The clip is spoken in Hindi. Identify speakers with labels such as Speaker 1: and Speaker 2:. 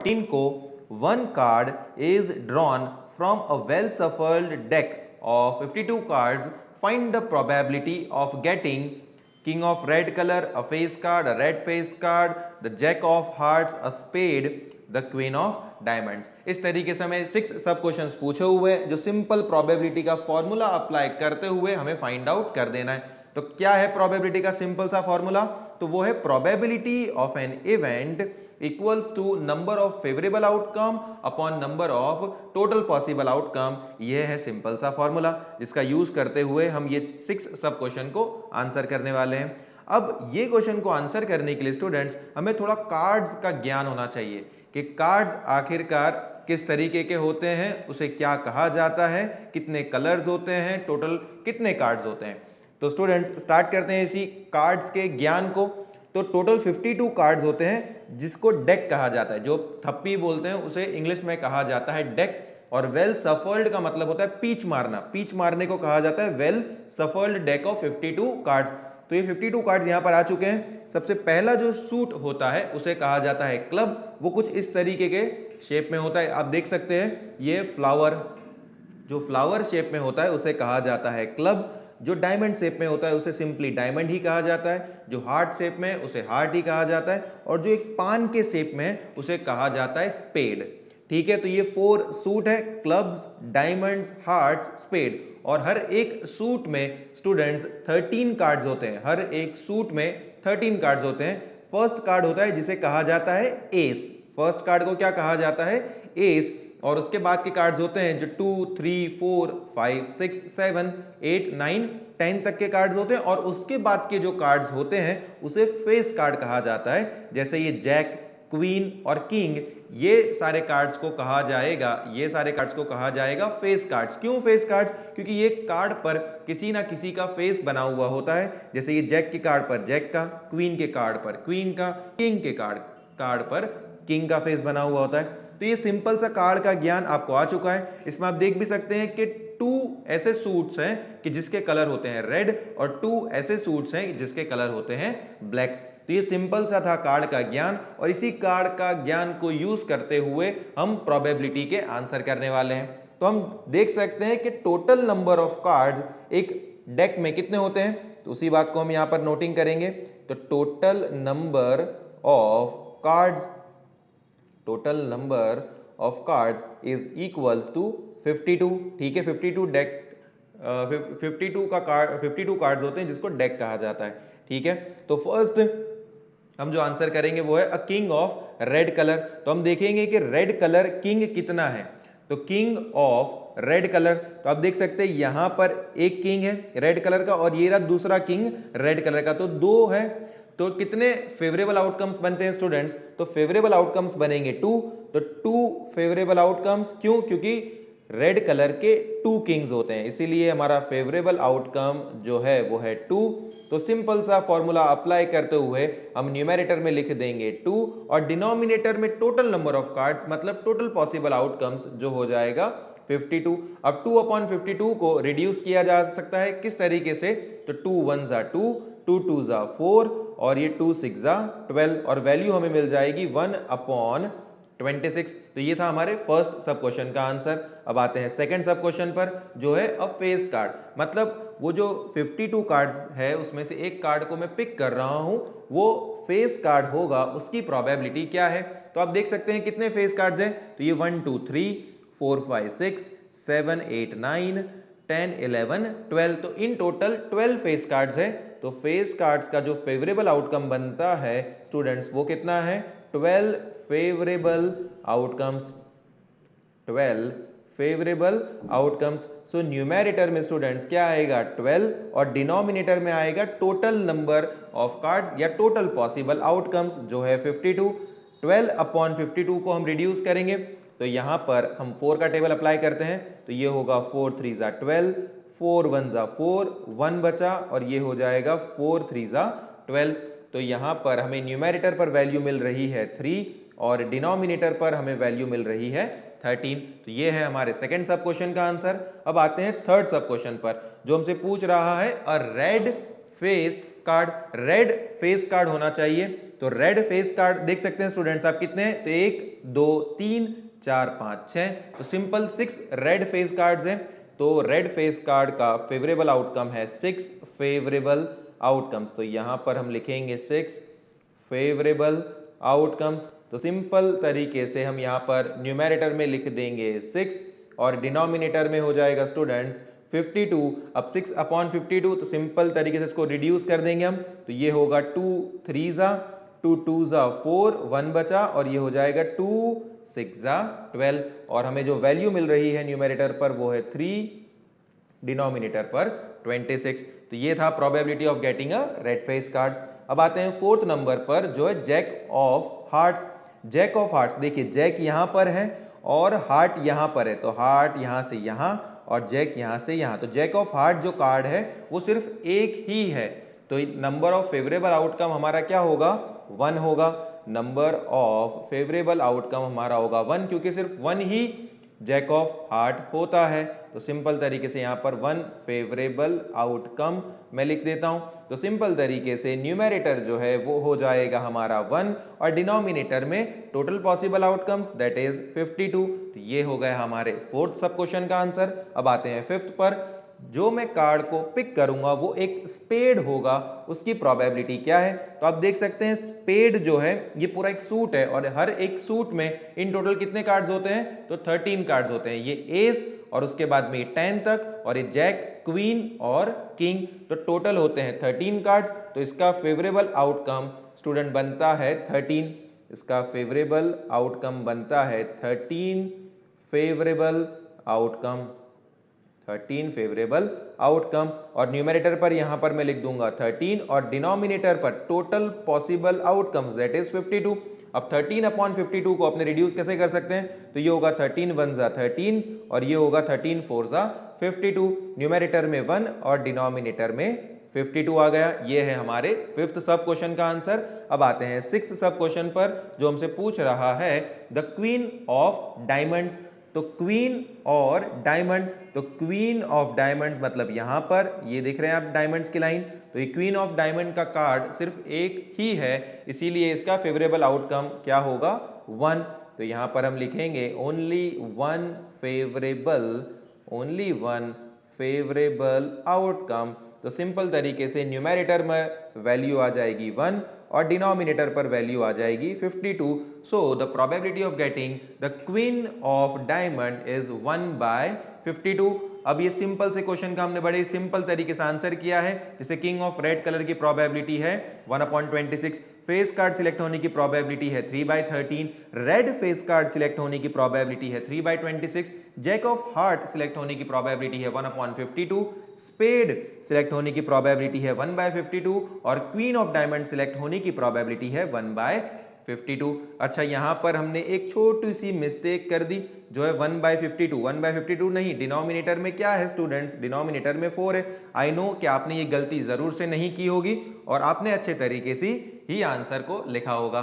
Speaker 1: 13 को one card is drawn from a well shuffled deck of 52 cards. Find the probability of getting king of red color, a face card, a red face card, the jack of hearts, a spade, the queen of diamonds. इस तरीके से हमें 6 सब क्वेश्चंस पूछे हुए जो सिंपल प्रोबेबिलिटी का फॉर्मूला अप्लाई करते हुए हमें फाइंड आउट कर देना है। तो क्या है प्रोबेबिलिटी का सिंपल सा फॉर्मूला? तो वो है probability of an event equals to number of favourable outcome upon number of total possible outcome. ये है सिंपल सा फॉर्मूला जिसका यूज करते हुए हम ये 6 सब क्वेश्चन को आंसर करने वाले हैं। अब ये क्वेश्चन को आंसर करने के लिए स्टूडेंट्स हमें थोड़ा कार्ड्स का ज्ञान होना चाहिए कि कार्ड्स आखिरकार किस तरीके के होते हैं, उसे क्या कहा जाता है, कितने कलर्स होते हैं, टोटल कितने कार्ड्स होते हैं। तो स्टूडेंट्स स्टार्ट करते हैं इसी कार्ड्स के ज्ञान को। तो टोटल 52 कार्ड्स होते हैं जिसको डेक कहा जाता है, जो थप्पी बोलते हैं उसे इंग्लिश में कहा जाता है डेक। और वेल सफल्ड का मतलब होता है पीच मारना, पीच मारने को कहा जाता है well shuffled deck of 52 cards. तो ये 52 कार्ड्स यहाँ पर आ चुके हैं। सबसे पहला जो सूट होता है उसे कहा जाता है क्लब। वो कुछ इस तरीके के शेप में होता है, आप देख सकते हैं ये फ्लावर, जो फ्लावर शेप में होता है उसे कहा जाता है क्लब। जो डायमंड शेप में होता है उसे सिंपली डायमंड ही कहा जाता है, जो हार्ट शेप में उसे हार्ट ही कहा जाता है, और जो एक पान के शेप में उसे कहा जाता है स्पेड। ठीक है, तो ये 4 सूट है, क्लब्स, डायमंड्स, हार्ट्स, स्पेड। और हर एक सूट में स्टूडेंट्स 13 कार्ड्स होते हैं, हर एक सूट में 13 कार्ड्स होते हैं। फर्स्ट कार्ड होता है जिसे कहा जाता है एस, फर्स्ट कार्ड को क्या कहा जाता है? एस। और उसके बाद के कार्ड्स होते हैं जो 2, 3, 4, 5, 6, 7, 8, 9, 10 तक के कार्ड्स होते हैं। और उसके बाद के जो कार्ड्स होते हैं उसे फेस कार्ड कहा जाता है। जैसे ये जैक, क्वीन और किंग, ये सारे कार्ड्स को कहा जाएगा, ये सारे कार्ड्स को कहा जाएगा फेस कार्ड्स। क्यों फेस कार्ड्स? क्योंकि ये कार्ड पर किसी ना किसी का फेस बना हुआ होता है। जैसे ये जैक के कार्ड पर जैक का, क्वीन के कार्ड पर क्वीन का, किंग के कार्ड पर किंग का फेस बना हुआ होता है। तो ये सिंपल सा कार्ड का ज्ञान आपको आ चुका है। इसमें आप देख भी सकते हैं कि 2 ऐसे सूट्स हैं कि जिसके कलर होते हैं रेड, और 2 ऐसे सूट्स हैं जिसके कलर होते हैं ब्लैक। तो ये सिंपल सा था कार्ड का ज्ञान, और इसी कार्ड का ज्ञान को यूज करते हुए हम प्रोबेबिलिटी के आंसर करने वाले हैं। तो हम देख सकते हैं कि टोटल नंबर ऑफ कार्ड्स एक डेक में कितने होते हैं, तो उसी बात को हम यहां पर नोटिंग करेंगे। तो total number of cards, total number of cards is equals to 52। ठीक है, 52 डेक 52 का कार्ड 52 कार्ड्स होते हैं जिसको डेक कहा जाता है। ठीक है, तो फर्स्ट हम जो आंसर करेंगे वो है a king of red colour. तो हम देखेंगे कि रेड कलर किंग कितना है। तो किंग ऑफ रेड कलर, तो आप देख सकते हैं यहां पर एक किंग है रेड कलर का, और ये रहा दूसरा किंग रेड कलर का, तो 2 है। तो कितने फेवरेबल आउटकम्स बनते हैं स्टूडेंट्स? तो फेवरेबल आउटकम्स बनेंगे 2। तो 2 फेवरेबल आउटकम्स, क्यों? क्योंकि रेड कलर के 2 किंग्स होते हैं, इसीलिए हमारा फेवरेबल आउटकम जो है वो है 2। तो सिंपल सा फॉर्मूला अप्लाई करते हुए हम न्यूमेरेटर में लिख देंगे 2, और डिनोमिनेटर में टोटल नंबर ऑफ कार्ड्स मतलब टोटल पॉसिबल आउटकम्स जो हो जाएगा 52। अब 2/52 को रिड्यूस किया जा सकता है किस तरीके से? तो 2 1 जा 2, 2 2 जा 4, और ये 2 6 जा 12, और वैल्यू हमें मिल जाएगी 1/26। तो ये था हमारे फर्स्ट सब क्वेश्चन का आंसर। अब आते हैं सेकंड सब क्वेश्चन पर, जो है अ फेस कार्ड। मतलब वो जो 52 कार्ड्स है उसमें से एक कार्ड को मैं पिक कर रहा हूं, वो फेस कार्ड होगा, उसकी प्रोबेबिलिटी क्या है? तो आप देख सकते हैं कितने फेस कार्ड्स हैं। तो ये 1 2 3 4 5 6 7 8 9 10 11 12, तो इन टोटल 12 फेस कार्ड्स है। तो फेस कार्ड्स का जो फेवरेबल आउटकम बनता है स्टूडेंट्स वो कितना है? 12 फेवरेबल आउटकम्स, 12 फेवरेबल आउटकम्स। सो न्यूमेरेटर में स्टूडेंट्स क्या आएगा? 12, और डिनोमिनेटर में आएगा टोटल नंबर ऑफ कार्ड्स या टोटल पॉसिबल आउटकम्स जो है 52। 12/52 को हम रिड्यूस करेंगे, तो यहां पर हम 4 का टेबल अप्लाई करते हैं, तो ये होगा 4 3 जा 12, 4 1 जा 4, 1 बचा, और ये हो जाएगा 4 3 जा 12। तो यहां पर हमें न्यूमेरेटर पर वैल्यू मिल रही है 3, और डिनोमिनेटर पर हमें वैल्यू मिल रही है 13। तो ये है हमारे सेकंड सब क्वेश्चन का आंसर। अब आते हैं थर्ड सब क्वेश्चन पर, जो हमसे पूछ रहा है a red face card. Red face card होना चाहिए, तो रेड फेस कार्ड देख सकते हैं स्टूडेंट्स आप कितने हैं, तो 1 2 3 4 5 6, तो सिंपल 6 रेड फेस कार्ड्स हैं। तो रेड फेस कार्ड का फेवरेबल आउटकम है 6 फेवरेबल आउटकम्स। तो यहां पर हम लिखेंगे 6 फेवरेबल आउटकम्स। तो सिंपल तरीके से हम यहाँ पर न्यूमेरेटर में लिख देंगे 6 और डिनोमिनेटर में हो जाएगा स्टूडेंट्स 52। अब 6 अपॉन 52, तो सिंपल तरीके से इसको रिड्यूस कर देंगे हम, तो ये होगा 2 3 जा 2 2 जा 4 1 बचा, और ये हो जाएगा 2 6 जा 12, और हमें जो वैल्यू मिल रही है न्यूमेरेटर पर वो है 3, डिनोमिनेटर पर 26। तो ये था probability of getting a red face card. अब आते हैं फोर्थ नंबर पर जो है jack of hearts. Jack of hearts देखिए, जैक यहाँ पर है और हार्ट यहाँ पर है, तो हार्ट यहाँ से यहाँ और जैक यहाँ से यहाँ। तो जैक ऑफ हार्ट जो कार्ड है वो सिर्फ एक ही है, तो नंबर ऑफ फेवरेबल आउटकम हमारा क्या होगा, 1 होगा। नंबर ऑफ फेवरेबल आउटकम हमारा होगा 1, क्योंकि सिर्फ 1 ही जैक ऑफ हार्ट होता है। तो सिंपल तरीके से यहाँ पर 1 फेवरेबल आउटकम मैं लिख देता हूँ। तो सिंपल तरीके से न्यूमेरेटर जो है वो हो जाएगा हमारा 1 और डिनोमिनेटर में total possible outcomes that is 52। तो ये हो गया हमारे फोर्थ सब क्वेश्चन का आंसर। अब आते हैं फिफ्थ पर। जो मैं कार्ड को पिक करूंगा वो एक स्पेड होगा, उसकी प्रोबेबिलिटी क्या है, तो आप देख सकते हैं स्पेड जो है ये पूरा एक सूट है और हर एक सूट में इन टोटल कितने कार्ड्स होते हैं, तो 13 कार्ड्स होते हैं। ये एस और उसके बाद में ये 10 तक, और ये जैक क्वीन और किंग, तो टोटल होते हैं 13 कार्ड्स। तो इसका फेवरेबल आउटकम स्टूडेंट बनता है 13, इसका फेवरेबल आउटकम बनता है 13 फेवरेबल आउटकम, 13 फेवरेबल आउटकम। और न्यूमेरेटर पर यहां पर मैं लिख दूंगा 13 और डिनोमिनेटर पर total possible outcomes that is 52। अब 13 अपॉन 52 को अपने रिड्यूस कैसे कर सकते हैं, तो ये होगा 13 1 जा 13 और ये होगा 13 4 जा 52। न्यूमेरेटर में 1 और डिनोमिनेटर में 52 आ गया। ये है हमारे फिफ्थ सब क्वेश्चन का आंसर। अब आते हैं सिक्स्थ सब क्वेश्चन पर जो हमसे पूछ रहा है द क्वीन ऑफ डायमंड्स। तो क्वीन और डायमंड, तो क्वीन ऑफ डायमंड्स मतलब यहां पर ये दिख रहे हैं आप डायमंड्स की लाइन, तो ये क्वीन ऑफ डायमंड का कार्ड सिर्फ एक ही है, इसीलिए इसका फेवरेबल आउटकम क्या होगा, 1। तो यहां पर हम लिखेंगे ओनली वन फेवरेबल आउटकम। तो सिंपल तरीके से न्यूमेरेटर में वैल्यू आ जाएगी 1 और डिनोमिनेटर पर वैल्यू आ जाएगी 52। So the probability of getting the queen of diamond is 1/52। अब ये सिंपल से क्वेश्चन का हमने बड़े सिंपल तरीके से आंसर किया है। जैसे किंग ऑफ रेड कलर की प्रोबेबिलिटी है 1/26, फेस कार्ड सिलेक्ट होने की प्रोबेबिलिटी है 3/13, रेड फेस कार्ड सिलेक्ट होने की प्रोबेबिलिटी है 3/26, जैक ऑफ हार्ट सिलेक्ट होने की प्रोबेबिलिटी है 1/52, स्पेड सिलेक्ट होने की प्रोबेबिलिटी है 1/52 और क्वीन ऑफ डायमंड सिलेक्ट होने की प्रोबेबिलिटी है 1/52। अच्छा, यहां पर हमने एक छोटी सी मिस्टेक कर दी जो है 1/52 नहीं, डिनोमिनेटर में क्या है स्टूडेंट्स, डिनोमिनेटर में 4 है। आई नो कि आपने ये गलती जरूर से नहीं की होगी और आपने अच्छे तरीके से ही आंसर को लिखा होगा।